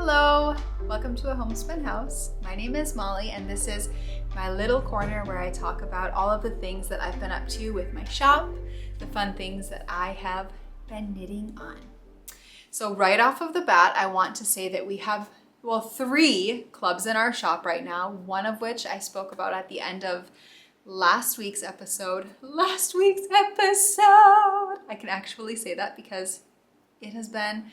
Hello, welcome to a homespun house. My name is Molly and this is my little corner where I talk about all of the things that I've been up to with my shop, the fun things that I have been knitting on. So right off of the bat, I want to say that we have, well, 3 clubs in our shop right now, one of which I spoke about at the end of last week's episode. I can actually say that because it has been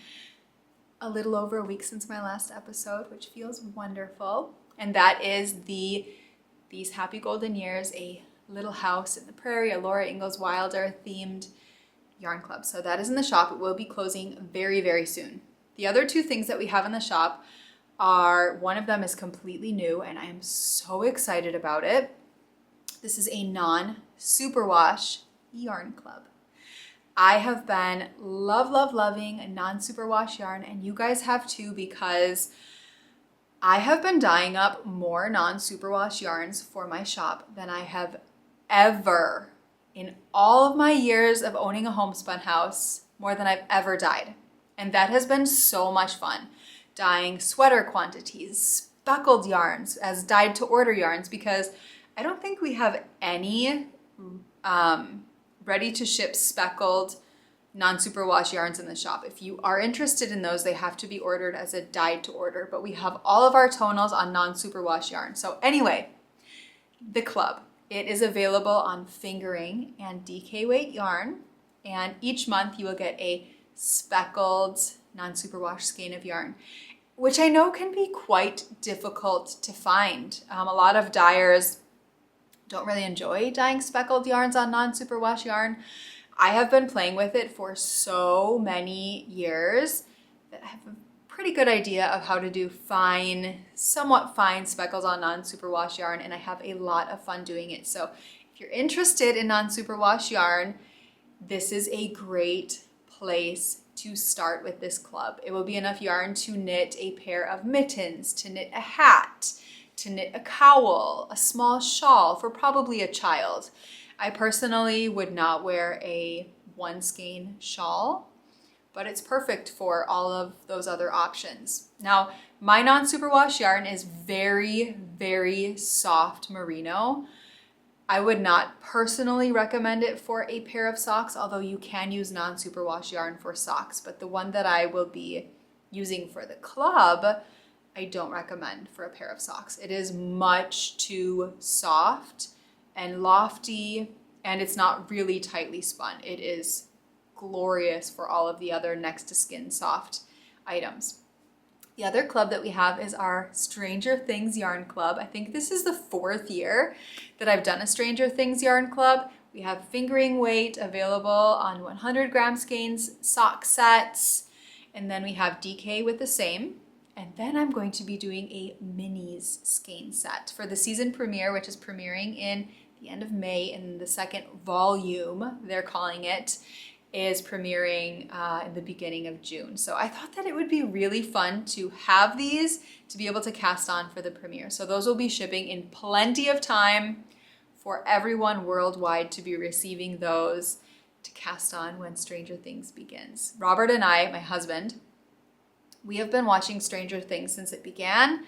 a little over a week since my last episode, which feels wonderful. And that is These Happy Golden Years, a little house in the prairie, a Laura Ingalls Wilder themed yarn club. So that is in the shop. It will be closing very, very soon. The other 2 things that we have in the shop are, one of them is completely new and I am so excited about it. This is a non-superwash yarn club. I have been loving non-superwash yarn, and you guys have too, because I have been dyeing up more non-superwash yarns for my shop than I have ever in all of my years of owning a homespun house, more than I've ever dyed. And that has been so much fun. Dyeing sweater quantities, speckled yarns as dyed to order yarns, because I don't think we have any ready to ship speckled non-superwash yarns in the shop. If you are interested in those, they have to be ordered as a dyed to order, but we have all of our tonals on non-superwash yarn. So anyway, the club, it is available on fingering and DK weight yarn, and each month you will get a speckled non-superwash skein of yarn, which I know can be quite difficult to find. A lot of dyers don't really enjoy dyeing speckled yarns on non-superwash yarn. I have been playing with it for so many years that I have a pretty good idea of how to do somewhat fine speckles on non-superwash yarn, and I have a lot of fun doing it. So if you're interested in non-superwash yarn, this is a great place to start with this club. It will be enough yarn to knit a pair of mittens, to knit a hat, to knit a cowl, a small shawl for probably a child. I personally would not wear a 1 skein shawl, but it's perfect for all of those other options. Now, my non-superwash yarn is very, very soft merino. I would not personally recommend it for a pair of socks, although you can use non-superwash yarn for socks, but the one that I will be using for the club, I don't recommend for a pair of socks. It is much too soft and lofty, and it's not really tightly spun. It is glorious for all of the other next to skin soft items. The other club that we have is our Stranger Things Yarn Club. I think this is the 4th year that I've done a Stranger Things Yarn Club. We have fingering weight available on 100 gram skeins, sock sets, and then we have DK with the same. And then I'm going to be doing a minis skein set for the season premiere, which is premiering in the end of May, and the second volume, they're calling it, is premiering in the beginning of June. So I thought that it would be really fun to have these to be able to cast on for the premiere. So those will be shipping in plenty of time for everyone worldwide to be receiving those to cast on when Stranger Things begins. Robert and I, my husband, we have been watching Stranger Things since it began,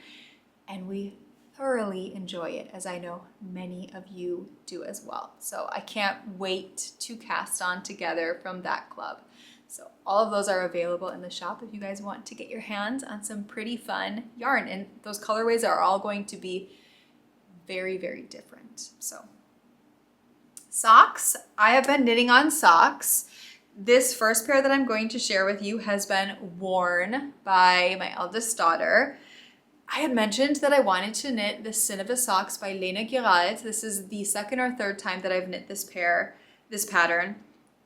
and we thoroughly enjoy it, as I know many of you do as well. So I can't wait to cast on together from that club. So all of those are available in the shop if you guys want to get your hands on some pretty fun yarn. And those colorways are all going to be very, very different. So socks, I have been knitting on socks. This first pair that I'm going to share with you has been worn by my eldest daughter. I had mentioned that I wanted to knit the Synneva Socks by Lena Gerald. This is the 2nd or 3rd time that I've knit this pattern,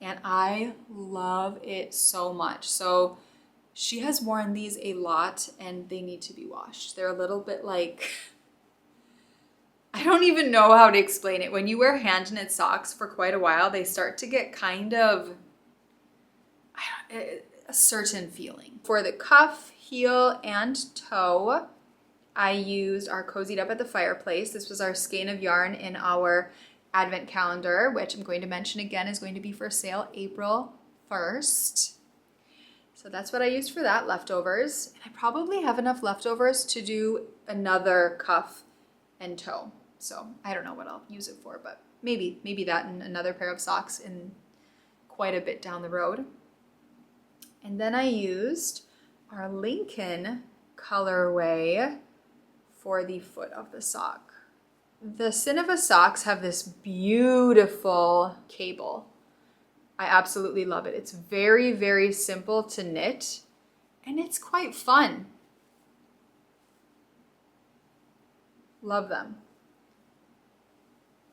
and I love it so much. So she has worn these a lot, and they need to be washed. They're a little bit like, I don't even know how to explain it. When you wear hand knit socks for quite a while, they start to get kind of a certain feeling. For the cuff, heel, and toe, I used our Cozied Up at the Fireplace. This was our skein of yarn in our advent calendar, which I'm going to mention again is going to be for sale April 1st. So that's what I used for that, leftovers. And I probably have enough leftovers to do another cuff and toe. So I don't know what I'll use it for, but maybe that and another pair of socks in quite a bit down the road. And then I used our Lincoln Colorway for the foot of the sock. The Synneva Socks have this beautiful cable. I absolutely love it. It's very, very simple to knit, and it's quite fun. Love them.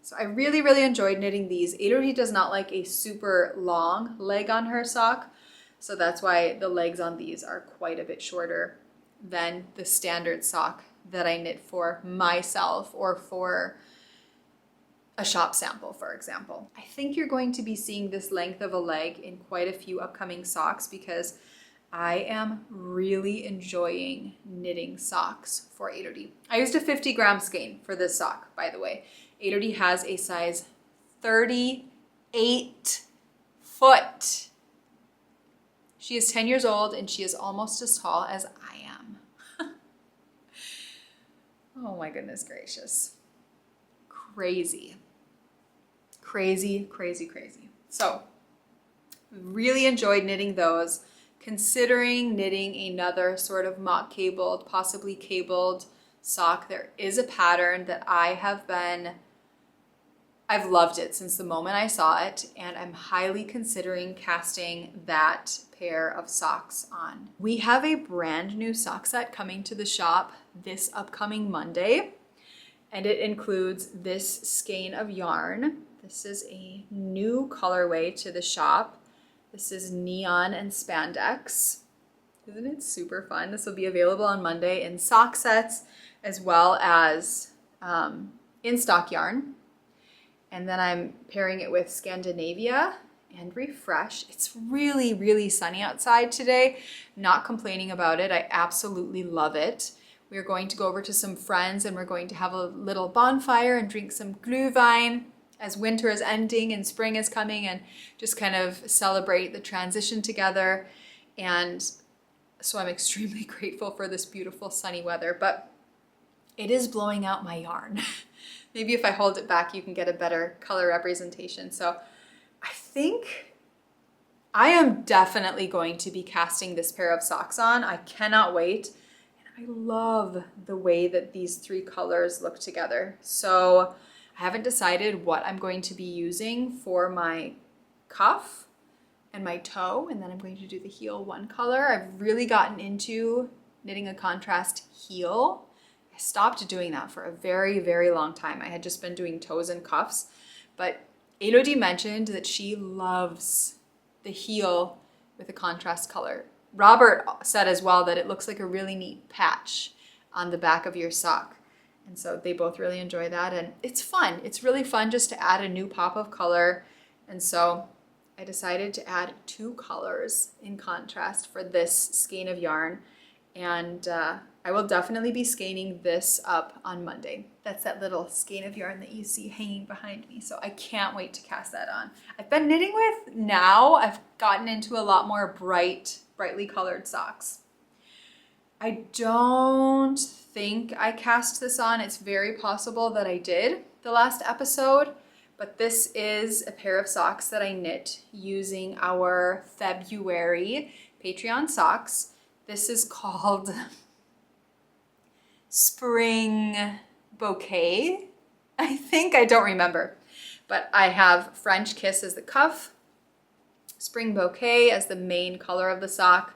So I really, really enjoyed knitting these. Elodie does not like a super long leg on her sock, so that's why the legs on these are quite a bit shorter than the standard sock that I knit for myself or for a shop sample, for example. I think you're going to be seeing this length of a leg in quite a few upcoming socks because I am really enjoying knitting socks for Elodie. I used a 50-gram skein for this sock, by the way. Elodie has a size 38 foot. She is 10 years old and she is almost as tall as I am. Oh my goodness gracious. Crazy. Crazy, crazy, crazy. So, really enjoyed knitting those. Considering knitting another sort of mock cabled, possibly cabled sock. There is a pattern that I've loved it since the moment I saw it, and I'm highly considering casting that pair of socks on. We have a brand new sock set coming to the shop this upcoming Monday, and it includes this skein of yarn. This is a new colorway to the shop. This is neon and spandex. Isn't it super fun? This will be available on Monday in sock sets as well as in stock yarn. And then I'm pairing it with Scandinavia and Refresh. It's really, really sunny outside today. Not complaining about it. I absolutely love it. We're going to go over to some friends and we're going to have a little bonfire and drink some glühwein as winter is ending and spring is coming, and just kind of celebrate the transition together. And so I'm extremely grateful for this beautiful sunny weather, but it is blowing out my yarn. Maybe if I hold it back, you can get a better color representation. So I think I am definitely going to be casting this pair of socks on. I cannot wait. And I love the way that these three colors look together. So I haven't decided what I'm going to be using for my cuff and my toe, and then I'm going to do the heel one color. I've really gotten into knitting a contrast heel. I stopped doing that for a very, very long time. I had just been doing toes and cuffs, but Elodie mentioned that she loves the heel with a contrast color. Robert said as well that it looks like a really neat patch on the back of your sock. And so they both really enjoy that, and it's fun. It's really fun just to add a new pop of color. And so I decided to add 2 colors in contrast for this skein of yarn. And I will definitely be skeining this up on Monday. That's that little skein of yarn that you see hanging behind me. So I can't wait to cast that on. I've been knitting with now. I've gotten into a lot more brightly colored socks. I don't think I cast this on. It's very possible that I did the last episode, but this is a pair of socks that I knit using our February Patreon socks. This is called Spring Bouquet, I think. I don't remember, but I have French Kiss as the cuff, Spring Bouquet as the main color of the sock,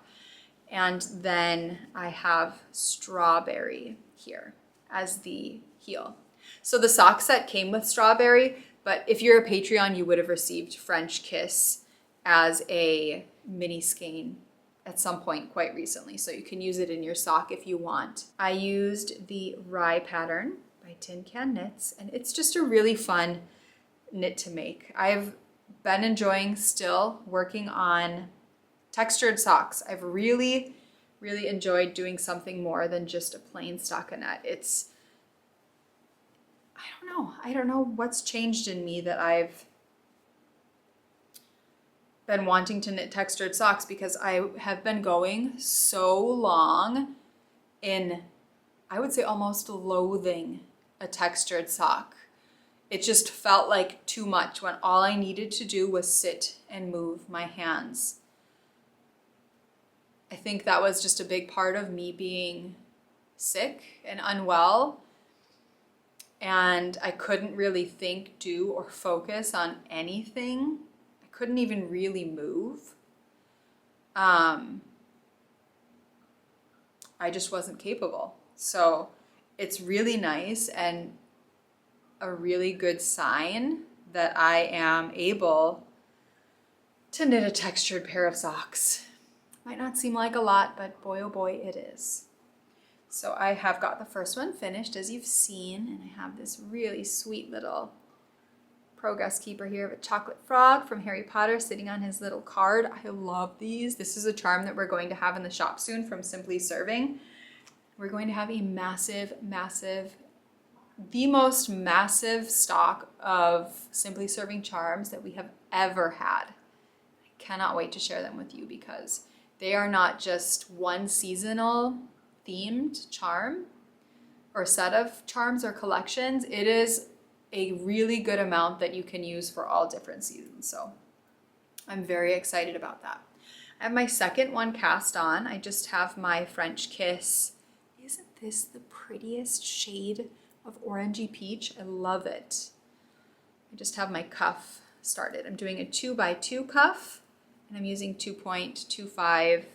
and then I have Strawberry here as the heel. So the sock set came with Strawberry, but if you're a Patreon, you would have received French Kiss as a mini skein at some point quite recently. So you can use it in your sock if you want. I used the Rye pattern by Tin Can Knits, and it's just a really fun knit to make. I've been enjoying still working on textured socks. I've really, really enjoyed doing something more than just a plain stockinette. I don't know what's changed in me that I've been wanting to knit textured socks because I have been going so long in, I would say, almost loathing a textured sock. It just felt like too much when all I needed to do was sit and move my hands. I think that was just a big part of me being sick and unwell. And I couldn't really think, do, or focus on anything. I couldn't even really move. I just wasn't capable. So it's really nice and a really good sign that I am able to knit a textured pair of socks. Might not seem like a lot, but boy, oh boy, it is. So I have got the first one finished, as you've seen, and I have this really sweet little progress keeper here of a chocolate frog from Harry Potter sitting on his little card. I love these. This is a charm that we're going to have in the shop soon from Simply Serving. We're going to have a massive, the most massive stock of Simply Serving charms that we have ever had. I cannot wait to share them with you because they are not just one seasonal themed charm or set of charms or collections. It is a really good amount that you can use for all different seasons. So I'm very excited about that. I have my second one cast on. I just have my French Kiss. Isn't this the prettiest shade of orangey peach? I love it. I just have my cuff started. I'm doing a 2x2 cuff and I'm using 2.25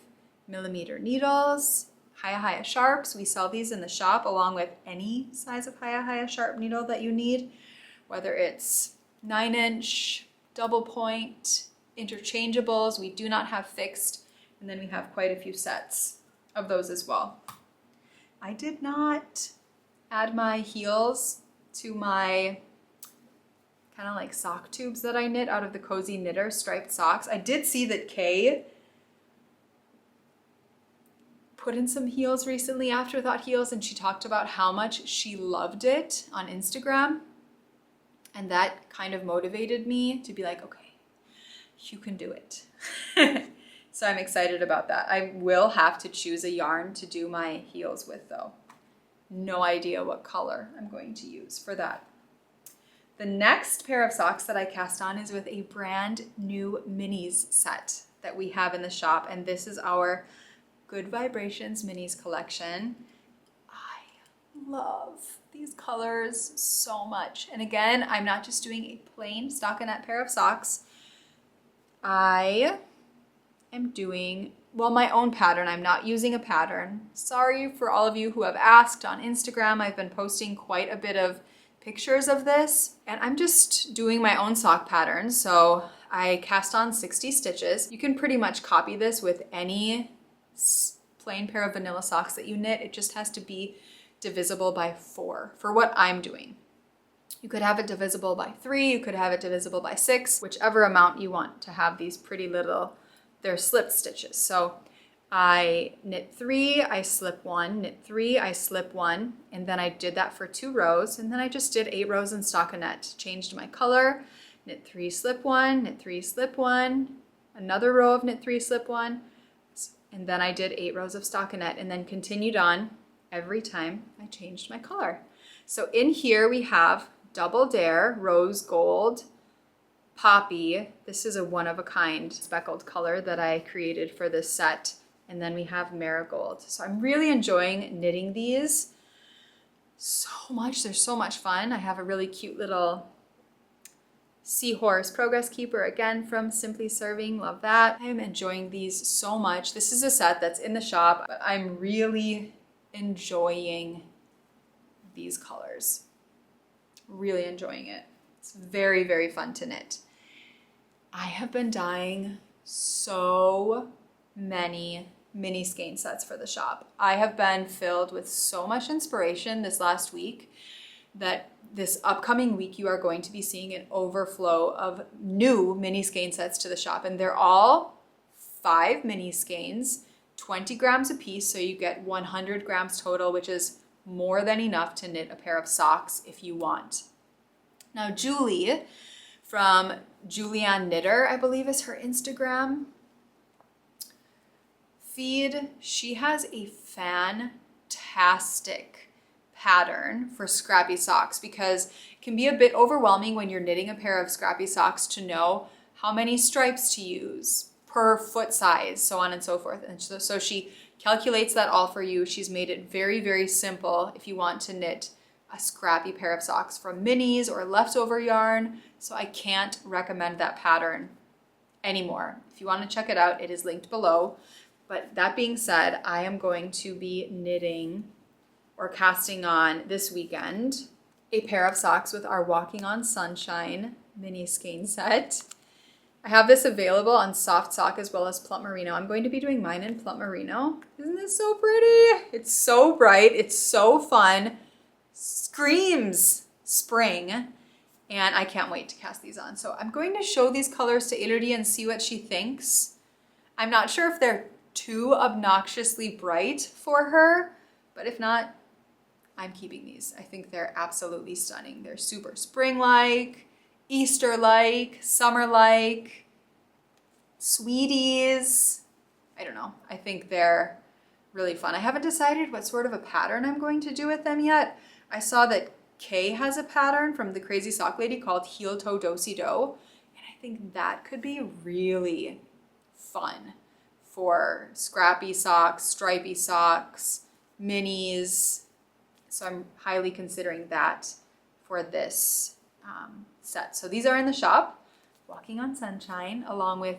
millimeter needles. Hiya sharps. We sell these in the shop along with any size of Hiya sharp needle that you need, whether it's 9-inch, double point, interchangeables. We do not have fixed, and then we have quite a few sets of those as well. I did not add my heels to my kind of like sock tubes that I knit out of the Cozy Knitter striped socks. I did see that Kay put in some heels recently, Afterthought heels, and she talked about how much she loved it on Instagram. And that kind of motivated me to be like, okay, you can do it. So I'm excited about that. I will have to choose a yarn to do my heels with though. No idea what color I'm going to use for that. The next pair of socks that I cast on is with a brand new minis set that we have in the shop. And this is our Good Vibrations Minis collection. I love these colors so much. And again, I'm not just doing a plain stockinette pair of socks. I am doing, well, my own pattern. I'm not using a pattern. Sorry for all of you who have asked on Instagram. I've been posting quite a bit of pictures of this, and I'm just doing my own sock pattern. So I cast on 60 stitches. You can pretty much copy this with any plain pair of vanilla socks that you knit. It just has to be divisible by 4 for what I'm doing. You could have it divisible by 3, you could have it divisible by 6, whichever amount you want to have these pretty little, they're slip stitches. So I knit 3, I slip 1, knit 3, I slip 1, and then I did that for 2 rows, and then I just did 8 rows in stockinette, changed my color, knit 3, slip 1, knit 3, slip 1, another row of knit 3, slip 1, and then I did 8 rows of stockinette, and then continued on every time I changed my color. So in here we have Double Dare, Rose Gold, Poppy. This is a one-of-a-kind speckled color that I created for this set. And then we have Marigold. So I'm really enjoying knitting these so much. They're so much fun. I have a really cute little Seahorse Progress Keeper, again from Simply Serving. Love that. I am enjoying these so much. This is a set that's in the shop, but I'm really enjoying these colors. Really enjoying it. It's very, very fun to knit. I have been dyeing so many mini skein sets for the shop. I have been filled with so much inspiration this last week that this upcoming week you are going to be seeing an overflow of new mini skein sets to the shop, and they're all 5 mini skeins, 20 grams a piece, so you get 100 grams total, which is more than enough to knit a pair of socks if you want. Now Julie from Julianne Knitter, I believe is her Instagram feed. She has a fantastic pattern for Scrappy socks because it can be a bit overwhelming when you're knitting a pair of Scrappy socks to know how many stripes to use per foot size, so on and so forth. And so she calculates that all for you. She's made it very, very simple if you want to knit a scrappy pair of socks from minis or leftover yarn. So I can't recommend that pattern anymore. If you want to check it out, it is linked below. But that being said, I am going to be knitting or casting on this weekend a pair of socks with our Walking on Sunshine mini skein set. I have this available on soft sock as well as plum merino. I'm going to be doing mine in plum merino. Isn't this so pretty? It's so bright. It's so fun. Screams spring. And I can't wait to cast these on. So I'm going to show these colors to Elodie and see what she thinks. I'm not sure if they're too obnoxiously bright for her, but if not, I'm keeping these. I think they're absolutely stunning. They're super spring-like, Easter-like, summer-like, sweeties. I don't know. I think they're really fun. I haven't decided what sort of a pattern I'm going to do with them yet. I saw that Kay has a pattern from the Crazy Sock Lady called Heel Toe Do-Si Do, and I think that could be really fun for scrappy socks, stripy socks, minis. So I'm highly considering that for this set. So these are in the shop, Walking on Sunshine, along with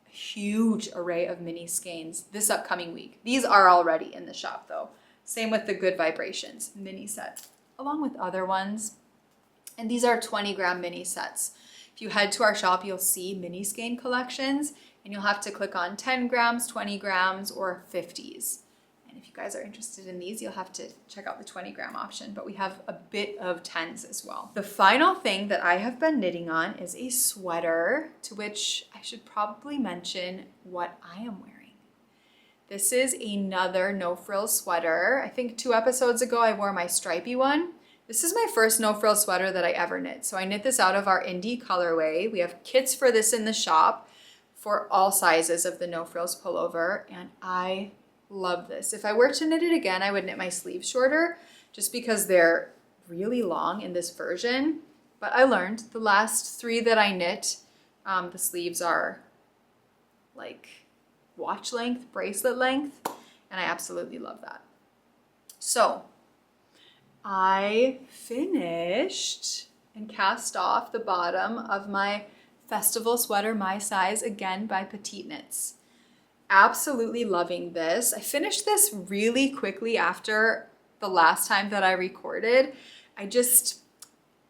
a huge array of mini skeins this upcoming week. These are already in the shop though. Same with the Good Vibrations mini set, along with other ones. And these are 20-gram mini sets. If you head to our shop, you'll see mini skein collections, and you'll have to click on 10 grams, 20 grams, or 50s. And if you guys are interested in these, you'll have to check out the 20-gram option, but we have a bit of 10s as well. The final thing that I have been knitting on is a sweater, to which I should probably mention what I am wearing. This is another no-frills sweater. I think 2 episodes ago, I wore my stripy one. This is my first no-frills sweater that I ever knit. So I knit this out of our Indie Colorway. We have kits for this in the shop for all sizes of the no-frills pullover, and I love this. If I were to knit it again, I would knit my sleeves shorter just because they're really long in this version. But I learned the last 3 that I knit, the sleeves are like watch length, bracelet length, and I absolutely love that. So I finished and cast off the bottom of my festival sweater, my size, again by Petite Knits. Absolutely loving this. I finished this really quickly after the last time that I recorded. I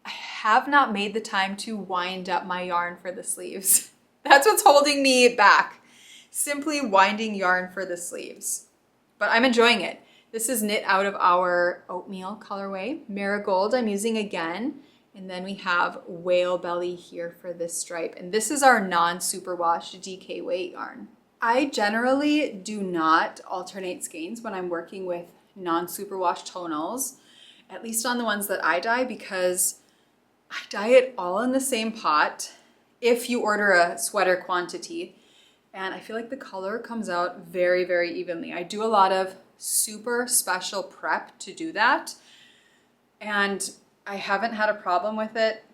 have not made the time to wind up my yarn for the sleeves. That's what's holding me back. Simply winding yarn for the sleeves. But I'm enjoying it. This is knit out of our oatmeal colorway. Marigold I'm using again. And then we have whale belly here for this stripe. And this is our non-superwash DK weight yarn. I generally do not alternate skeins when I'm working with non-superwash tonals, at least on the ones that I dye, because I dye it all in the same pot if you order a sweater quantity. And I feel like the color comes out very, very evenly. I do a lot of super special prep to do that. And I haven't had a problem with it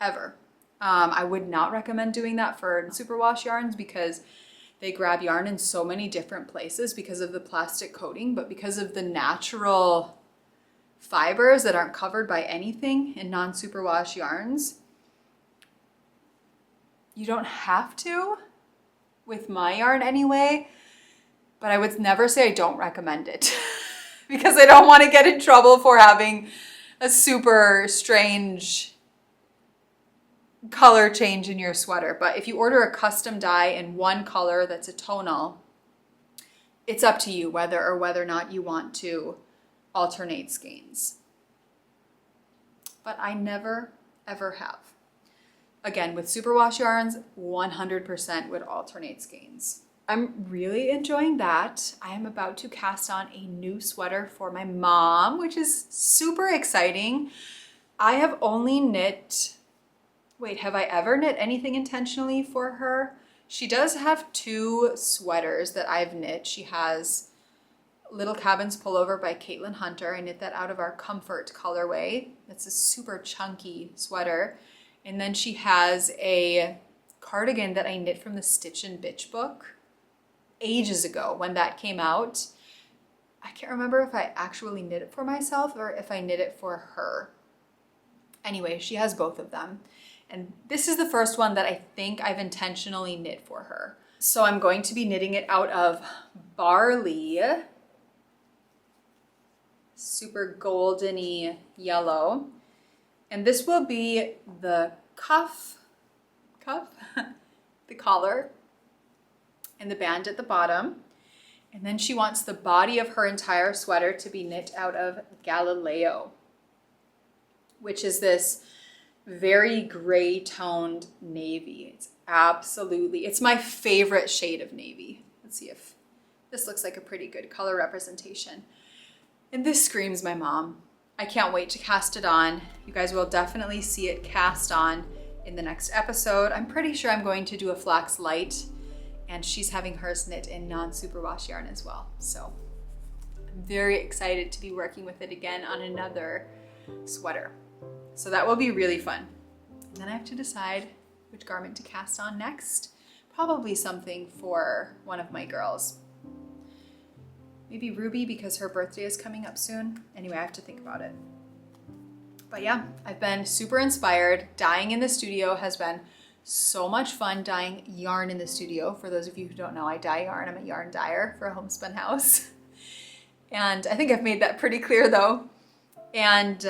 ever. I would not recommend doing that for superwash yarns because they grab yarn in so many different places because of the plastic coating, but because of the natural fibers that aren't covered by anything in non-superwash yarns, you don't have to with my yarn anyway, but I would never say I don't recommend it because I don't want to get in trouble for having a super strange color change in your sweater. But if you order a custom dye in one color that's a tonal, it's up to you whether or not you want to alternate skeins. But I never ever have. Again, with superwash yarns, 100% would alternate skeins. I'm really enjoying that. I am about to cast on a new sweater for my mom, which is super exciting. I have only knit Wait, have I ever knit anything intentionally for her? She does have 2 sweaters that I've knit. She has Little Cabins Pullover by Caitlin Hunter. I knit that out of our Comfort colorway. That's a super chunky sweater. And then she has a cardigan that I knit from the Stitch and Bitch book ages ago when that came out. I can't remember if I actually knit it for myself or if I knit it for her. Anyway, she has both of them. And this is the first one that I think I've intentionally knit for her. So I'm going to be knitting it out of Barley, super goldeny yellow. And this will be the cuff, the collar, and the band at the bottom. And then she wants the body of her entire sweater to be knit out of Galileo, which is this very gray toned navy. It's my favorite shade of navy. Let's see if this looks like a pretty good color representation. And this screams my mom. I can't wait to cast it on. You guys will definitely see it cast on in the next episode. I'm pretty sure I'm going to do a flax light, and she's having hers knit in non-superwash yarn as well. So I'm very excited to be working with it again on another sweater. So that will be really fun. And then I have to decide which garment to cast on next. Probably something for one of my girls. Maybe Ruby, because her birthday is coming up soon. Anyway, I have to think about it. But yeah, I've been super inspired. Dyeing in the studio has been so much fun, dyeing yarn in the studio. For those of you who don't know, I dye yarn. I'm a yarn dyer for a Homespun house. And I think I've made that pretty clear though. And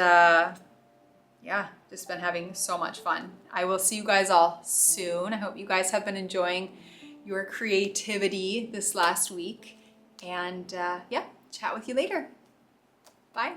yeah, just been having so much fun. I will see you guys all soon. I hope you guys have been enjoying your creativity this last week. And yeah, chat with you later. Bye.